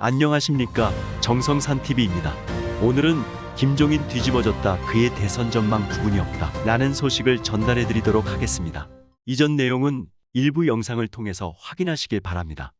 안녕하십니까, 정성산TV입니다. 오늘은 김종인 뒤집어졌다, 그의 대선 전망 부분이 없다 라는 소식을 전달해 드리도록 하겠습니다. 이전 내용은 일부 영상을 통해서 확인하시길 바랍니다.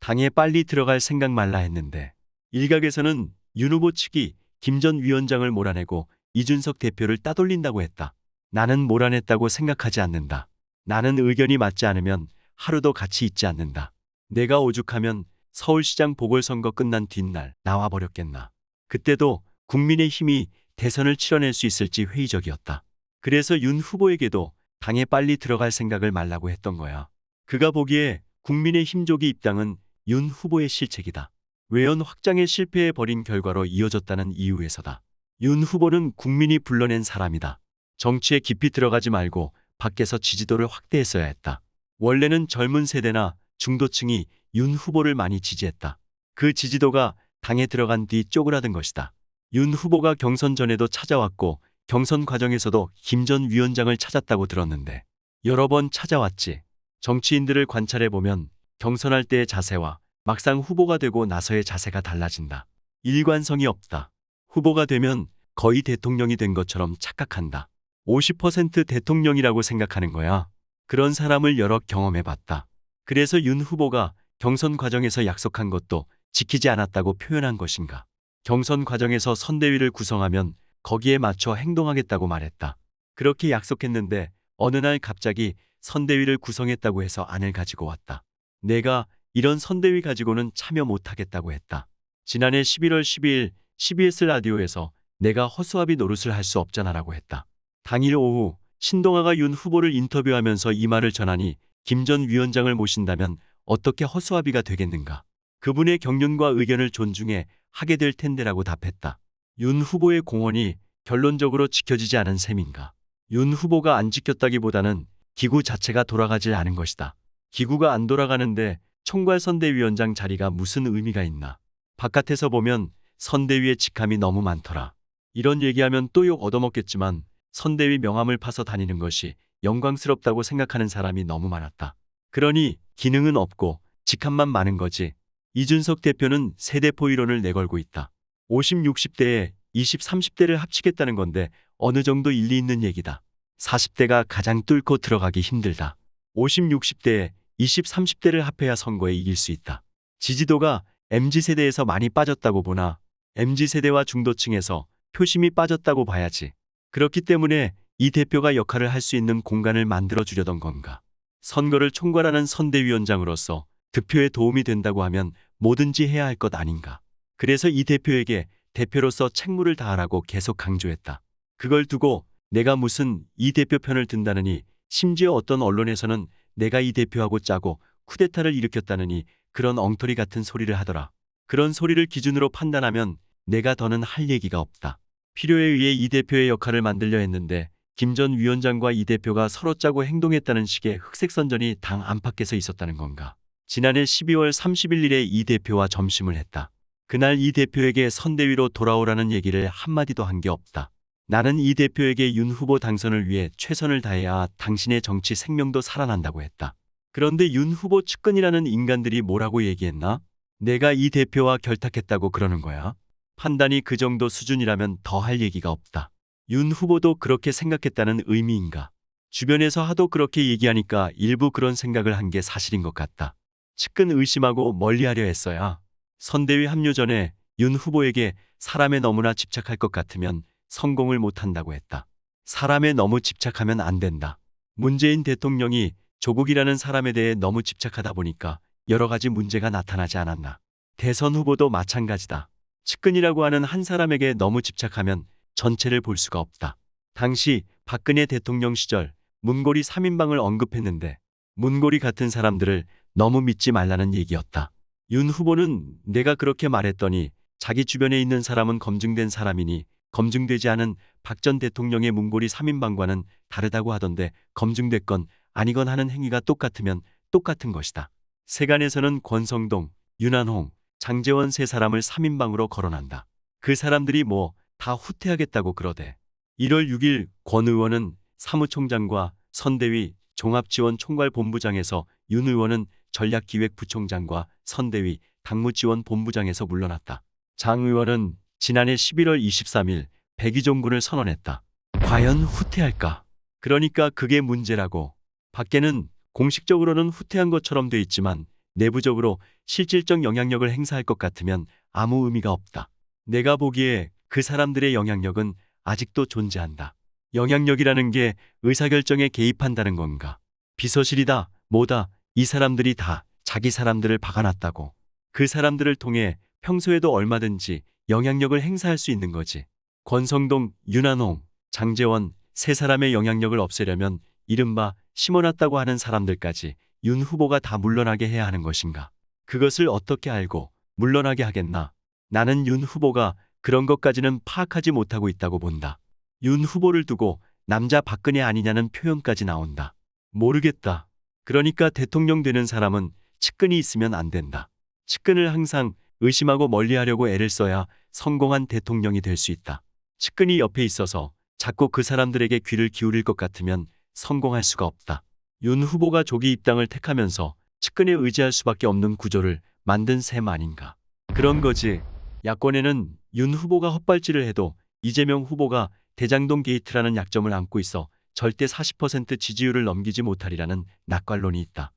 당에 빨리 들어갈 생각 말라 했는데 일각에서는 윤 후보 측이 김 전 위원장을 몰아내고 이준석 대표를 따돌린다고 했다. 나는 몰아냈다고 생각하지 않는다. 나는 의견이 맞지 않으면 하루도 같이 있지 않는다. 내가 오죽하면 서울시장 보궐선거 끝난 뒷날 나와버렸겠나. 그때도 국민의힘이 대선을 치러낼 수 있을지 회의적이었다. 그래서 윤 후보에게도 당에 빨리 들어갈 생각을 말라고 했던 거야. 그가 보기에 국민의힘 조기 입당은 윤 후보의 실책이다. 외연 확장에 실패해버린 결과로 이어졌다는 이유에서다. 윤 후보는 국민이 불러낸 사람이다. 정치에 깊이 들어가지 말고 밖에서 지지도를 확대했어야 했다. 원래는 젊은 세대나 중도층이 윤 후보를 많이 지지했다. 그 지지도가 당에 들어간 뒤 쪼그라든 것이다. 윤 후보가 경선 전에도 찾아왔고 경선 과정에서도 김 전 위원장을 찾았다고 들었는데 여러 번 찾아왔지. 정치인들을 관찰해보면 경선할 때의 자세와 막상 후보가 되고 나서의 자세가 달라진다. 일관성이 없다. 후보가 되면 거의 대통령이 된 것처럼 착각한다. 50% 대통령이라고 생각하는 거야. 그런 사람을 여러 경험해봤다. 그래서 윤 후보가 경선 과정에서 약속한 것도 지키지 않았다고 표현한 것인가. 경선 과정에서 선대위를 구성하면 거기에 맞춰 행동하겠다고 말했다. 그렇게 약속했는데 어느 날 갑자기 선대위를 구성했다고 해서 안을 가지고 왔다. 내가 이런 선대위 가지고는 참여 못하겠다고 했다. 지난해 11월 12일 CBS 라디오에서 내가 허수아비 노릇을 할 수 없잖아라고 했다. 당일 오후 신동아가 윤 후보를 인터뷰하면서 이 말을 전하니 김 전 위원장을 모신다면 어떻게 허수아비가 되겠는가. 그분의 경륜과 의견을 존중해 하게 될 텐데라고 답했다. 윤 후보의 공언이 결론적으로 지켜지지 않은 셈인가. 윤 후보가 안 지켰다기보다는 기구 자체가 돌아가질 않은 것이다. 기구가 안 돌아가는데 총괄선대위원장 자리가 무슨 의미가 있나. 바깥에서 보면 선대위의 직함이 너무 많더라. 이런 얘기하면 또 욕 얻어먹겠지만 선대위 명함을 파서 다니는 것이 영광스럽다고 생각하는 사람이 너무 많았다. 그러니 기능은 없고 직함만 많은 거지. 이준석 대표는 세대포 이론을 내걸고 있다. 50, 60대에 20, 30대를 합치겠다는 건데 어느 정도 일리 있는 얘기다. 40대가 가장 뚫고 들어가기 힘들다. 50, 60대에 20, 30대를 합해야 선거에 이길 수 있다. 지지도가 MZ세대에서 많이 빠졌다고 보나 MZ세대와 중도층에서 표심이 빠졌다고 봐야지. 그렇기 때문에 이 대표가 역할을 할 수 있는 공간을 만들어 주려던 건가. 선거를 총괄하는 선대위원장으로서 득표에 도움이 된다고 하면 뭐든지 해야 할 것 아닌가. 그래서 이 대표에게 대표로서 책무를 다하라고 계속 강조했다. 그걸 두고 내가 무슨 이 대표 편을 든다느니, 심지어 어떤 언론에서는 내가 이 대표하고 짜고 쿠데타를 일으켰다느니 그런 엉터리 같은 소리를 하더라. 그런 소리를 기준으로 판단하면 내가 더는 할 얘기가 없다. 필요에 의해 이 대표의 역할을 만들려 했는데 김 전 위원장과 이 대표가 서로 짜고 행동했다는 식의 흑색선전이 당 안팎에서 있었다는 건가. 지난해 12월 31일에 이 대표와 점심을 했다. 그날 이 대표에게 선대위로 돌아오라는 얘기를 한마디도 한 게 없다. 나는 이 대표에게 윤 후보 당선을 위해 최선을 다해야 당신의 정치 생명도 살아난다고 했다. 그런데 윤 후보 측근이라는 인간들이 뭐라고 얘기했나? 내가 이 대표와 결탁했다고 그러는 거야. 판단이 그 정도 수준이라면 더 할 얘기가 없다. 윤 후보도 그렇게 생각했다는 의미인가? 주변에서 하도 그렇게 얘기하니까 일부 그런 생각을 한 게 사실인 것 같다. 측근 의심하고 멀리하려 했어야. 선대위 합류 전에 윤 후보에게 사람에 너무나 집착할 것 같으면 성공을 못한다고 했다. 사람에 너무 집착하면 안 된다. 문재인 대통령이 조국이라는 사람에 대해 너무 집착하다 보니까 여러 가지 문제가 나타나지 않았나. 대선 후보도 마찬가지다. 측근이라고 하는 한 사람에게 너무 집착하면 전체를 볼 수가 없다. 당시 박근혜 대통령 시절 문고리 3인방을 언급했는데 문고리 같은 사람들을 너무 믿지 말라는 얘기였다. 윤 후보는 내가 그렇게 말했더니 자기 주변에 있는 사람은 검증된 사람이니 검증되지 않은 박 전 대통령의 문고리 3인방과는 다르다고 하던데 검증됐건 아니건 하는 행위가 똑같으면 똑같은 것이다. 세간에서는 권성동, 윤한홍, 장제원 세 사람을 3인방으로 거론한다. 그 사람들이 뭐 다 후퇴하겠다고 그러대. 1월 6일 권 의원은 사무총장과 선대위 종합지원총괄본부장에서 윤 의원은 전략기획부총장과 선대위 당무지원 본부장에서 물러났다. 장 의원은 지난해 11월 23일 백의종군을 선언했다. 과연 후퇴할까? 그러니까 그게 문제라고. 밖에는 공식적으로는 후퇴한 것처럼 돼 있지만 내부적으로 실질적 영향력을 행사할 것 같으면 아무 의미가 없다. 내가 보기에 그 사람들의 영향력은 아직도 존재한다. 영향력이라는 게 의사결정에 개입한다는 건가? 비서실이다, 뭐다, 이 사람들이 다 자기 사람들을 박아놨다고. 그 사람들을 통해 평소에도 얼마든지 영향력을 행사할 수 있는 거지. 권성동, 윤한홍, 장제원 세 사람의 영향력을 없애려면 이른바 심어놨다고 하는 사람들까지 윤 후보가 다 물러나게 해야 하는 것인가? 그것을 어떻게 알고 물러나게 하겠나? 나는 윤 후보가 그런 것까지는 파악하지 못하고 있다고 본다. 윤 후보를 두고 남자 박근혜 아니냐는 표현까지 나온다. 모르겠다. 그러니까 대통령 되는 사람은 측근이 있으면 안 된다. 측근을 항상 의심하고 멀리하려고 애를 써야 성공한 대통령이 될 수 있다. 측근이 옆에 있어서 자꾸 그 사람들에게 귀를 기울일 것 같으면 성공할 수가 없다. 윤 후보가 조기 입당을 택하면서 측근에 의지할 수밖에 없는 구조를 만든 셈 아닌가. 그런 거지. 야권에는 윤 후보가 헛발질을 해도 이재명 후보가 대장동 게이트라는 약점을 안고 있어 절대 40% 지지율을 넘기지 못하리라는 낙관론이 있다.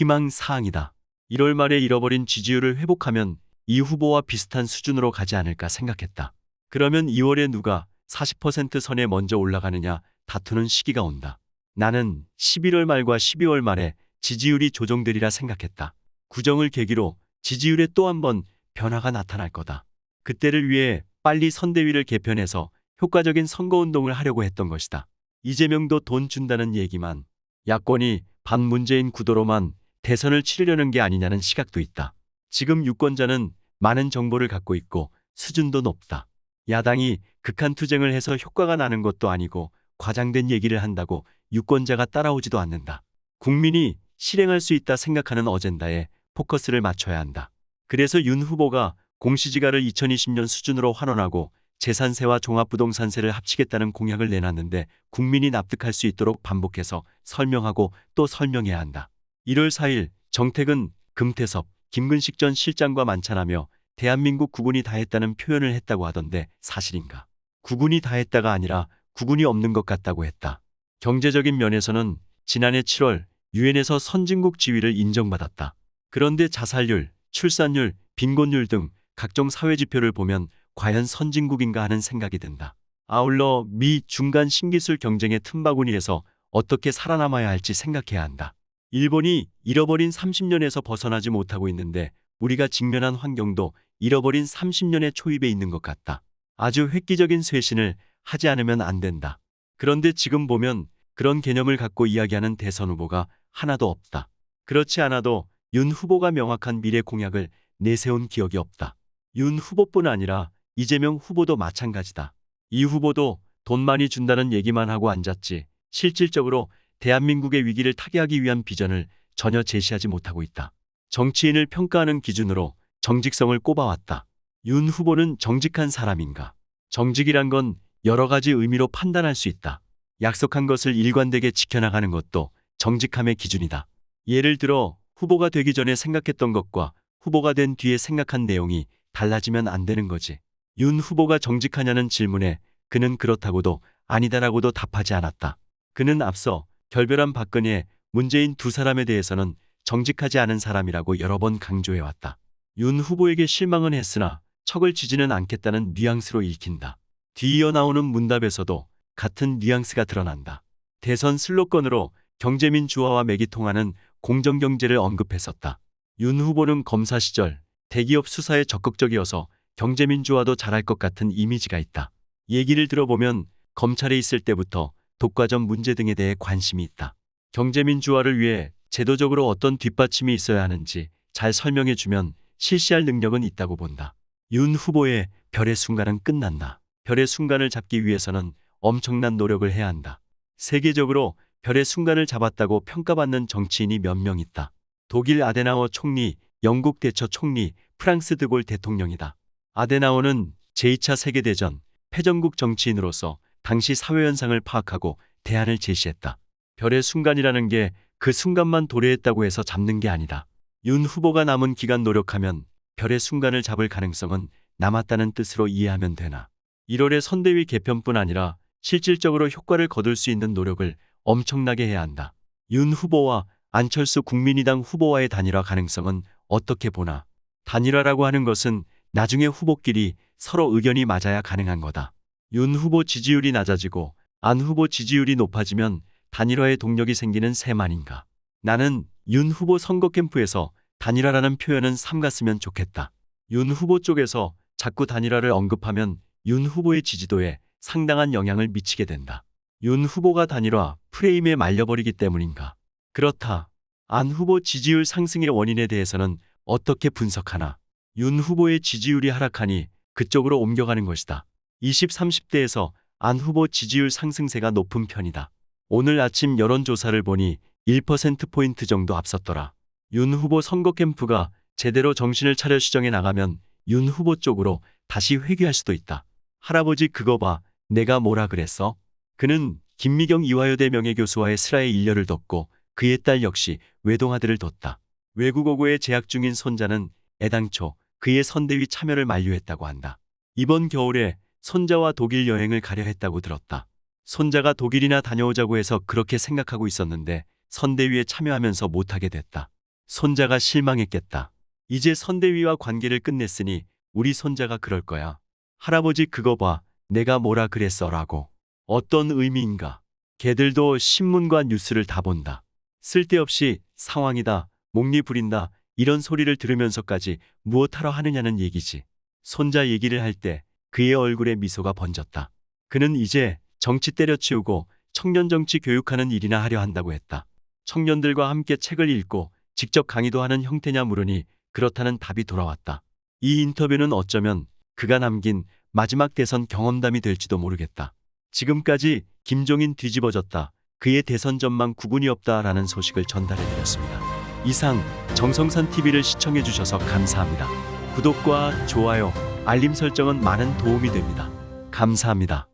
희망사항이다. 1월 말에 잃어버린 지지율을 회복하면 이 후보와 비슷한 수준으로 가지 않을까 생각했다. 그러면 2월에 누가 40% 선에 먼저 올라가느냐 다투는 시기가 온다. 나는 11월 말과 12월 말에 지지율이 조정되리라 생각했다. 구정을 계기로 지지율에 또 한 번 변화가 나타날 거다. 그때를 위해 빨리 선대위를 개편해서 효과적인 선거운동을 하려고 했던 것이다. 이재명도 돈 준다는 얘기만, 야권이 반문재인 구도로만 대선을 치르려는 게 아니냐는 시각도 있다. 지금 유권자는 많은 정보를 갖고 있고 수준도 높다. 야당이 극한 투쟁을 해서 효과가 나는 것도 아니고 과장된 얘기를 한다고 유권자가 따라오지도 않는다. 국민이 실행할 수 있다 생각하는 어젠다에 포커스를 맞춰야 한다. 그래서 윤 후보가 공시지가를 2020년 수준으로 환원하고 재산세와 종합부동산세를 합치겠다는 공약을 내놨는데 국민이 납득할 수 있도록 반복해서 설명하고 또 설명해야 한다. 1월 4일 정택은 금태섭, 김근식 전 실장과 만찬하며 대한민국 국군이 다 했다는 표현을 했다고 하던데 사실인가? 국군이 다 했다가 아니라 국군이 없는 것 같다고 했다. 경제적인 면에서는 지난해 7월 유엔에서 선진국 지위를 인정받았다. 그런데 자살률, 출산율, 빈곤율 등 각종 사회지표를 보면 과연 선진국인가 하는 생각이 든다. 아울러 미 중간 신기술 경쟁의 틈바구니에서 어떻게 살아남아야 할지 생각해야 한다. 일본이 잃어버린 30년에서 벗어나지 못하고 있는데 우리가 직면한 환경도 잃어버린 30년의 초입에 있는 것 같다. 아주 획기적인 쇄신을 하지 않으면 안 된다. 그런데 지금 보면 그런 개념을 갖고 이야기하는 대선 후보가 하나도 없다. 그렇지 않아도 윤 후보가 명확한 미래 공약을 내세운 기억이 없다. 윤 후보뿐 아니라 이재명 후보도 마찬가지다. 이 후보도 돈 많이 준다는 얘기만 하고 앉았지 실질적으로 대한민국의 위기를 타개하기 위한 비전을 전혀 제시하지 못하고 있다. 정치인을 평가하는 기준으로 정직성을 꼽아왔다. 윤 후보는 정직한 사람인가? 정직이란 건 여러 가지 의미로 판단할 수 있다. 약속한 것을 일관되게 지켜나가는 것도 정직함의 기준이다. 예를 들어 후보가 되기 전에 생각했던 것과 후보가 된 뒤에 생각한 내용이 달라지면 안 되는 거지. 윤 후보가 정직하냐는 질문에 그는 그렇다고도 아니다라고도 답하지 않았다. 그는 앞서 결별한 박근혜, 문재인 두 사람에 대해서는 정직하지 않은 사람이라고 여러 번 강조해왔다. 윤 후보에게 실망은 했으나 척을 지지는 않겠다는 뉘앙스로 읽힌다. 뒤이어 나오는 문답에서도 같은 뉘앙스가 드러난다. 대선 슬로건으로 경제민주화와 맥이 통하는 공정경제를 언급했었다. 윤 후보는 검사 시절 대기업 수사에 적극적이어서 경제민주화도 잘할 것 같은 이미지가 있다. 얘기를 들어보면 검찰에 있을 때부터 독과점 문제 등에 대해 관심이 있다. 경제민주화를 위해 제도적으로 어떤 뒷받침이 있어야 하는지 잘 설명해주면 실시할 능력은 있다고 본다. 윤 후보의 별의 순간은 끝났나? 별의 순간을 잡기 위해서는 엄청난 노력을 해야 한다. 세계적으로 별의 순간을 잡았다고 평가받는 정치인이 몇 명 있다. 독일 아데나워 총리, 영국 대처 총리, 프랑스 드골 대통령이다. 아데나워는 제2차 세계대전 패전국 정치인으로서 당시 사회현상을 파악하고 대안을 제시했다. 별의 순간이라는 게 그 순간만 도래했다고 해서 잡는 게 아니다. 윤 후보가 남은 기간 노력하면 별의 순간을 잡을 가능성은 남았다는 뜻으로 이해하면 되나. 1월의 선대위 개편뿐 아니라 실질적으로 효과를 거둘 수 있는 노력을 엄청나게 해야 한다. 윤 후보와 안철수 국민의당 후보와의 단일화 가능성은 어떻게 보나. 단일화라고 하는 것은 나중에 후보끼리 서로 의견이 맞아야 가능한 거다. 윤 후보 지지율이 낮아지고 안 후보 지지율이 높아지면 단일화의 동력이 생기는 셈 아닌가. 나는 윤 후보 선거 캠프에서 단일화라는 표현은 삼갔으면 좋겠다. 윤 후보 쪽에서 자꾸 단일화를 언급하면 윤 후보의 지지도에 상당한 영향을 미치게 된다. 윤 후보가 단일화 프레임에 말려버리기 때문인가. 그렇다. 안 후보 지지율 상승의 원인에 대해서는 어떻게 분석하나. 윤 후보의 지지율이 하락하니 그쪽으로 옮겨가는 것이다. 20, 30대에서 안 후보 지지율 상승세가 높은 편이다. 오늘 아침 여론조사를 보니 1%포인트 정도 앞섰더라. 윤 후보 선거 캠프가 제대로 정신을 차려 시정해 나가면 윤 후보 쪽으로 다시 회귀할 수도 있다. 할아버지 그거 봐. 내가 뭐라 그랬어? 그는 김미경 이화여대 명예교수와의 슬하의 일녀를 뒀고 그의 딸 역시 외동아들을 뒀다. 외국어고에 재학 중인 손자는 애당초 그의 선대위 참여를 만류했다고 한다. 이번 겨울에 손자와 독일 여행을 가려 했다고 들었다. 손자가 독일이나 다녀오자고 해서 그렇게 생각하고 있었는데 선대위에 참여하면서 못하게 됐다. 손자가 실망했겠다. 이제 선대위와 관계를 끝냈으니 우리 손자가 그럴 거야. 할아버지 그거 봐. 내가 뭐라 그랬어라고. 어떤 의미인가. 걔들도 신문과 뉴스를 다 본다. 쓸데없이 상황이다, 목리 부린다 이런 소리를 들으면서까지 무엇하러 하느냐는 얘기지. 손자 얘기를 할 때 그의 얼굴에 미소가 번졌다. 그는 이제 정치 때려치우고 청년 정치 교육하는 일이나 하려 한다고 했다. 청년들과 함께 책을 읽고 직접 강의도 하는 형태냐 물으니 그렇다는 답이 돌아왔다. 이 인터뷰는 어쩌면 그가 남긴 마지막 대선 경험담이 될지도 모르겠다. 지금까지 김종인 뒤집어졌다. 그의 대선 전망 구분이 없다라는 소식을 전달해드렸습니다. 이상 정성산TV를 시청해주셔서 감사합니다. 구독과 좋아요, 알림 설정은 많은 도움이 됩니다. 감사합니다.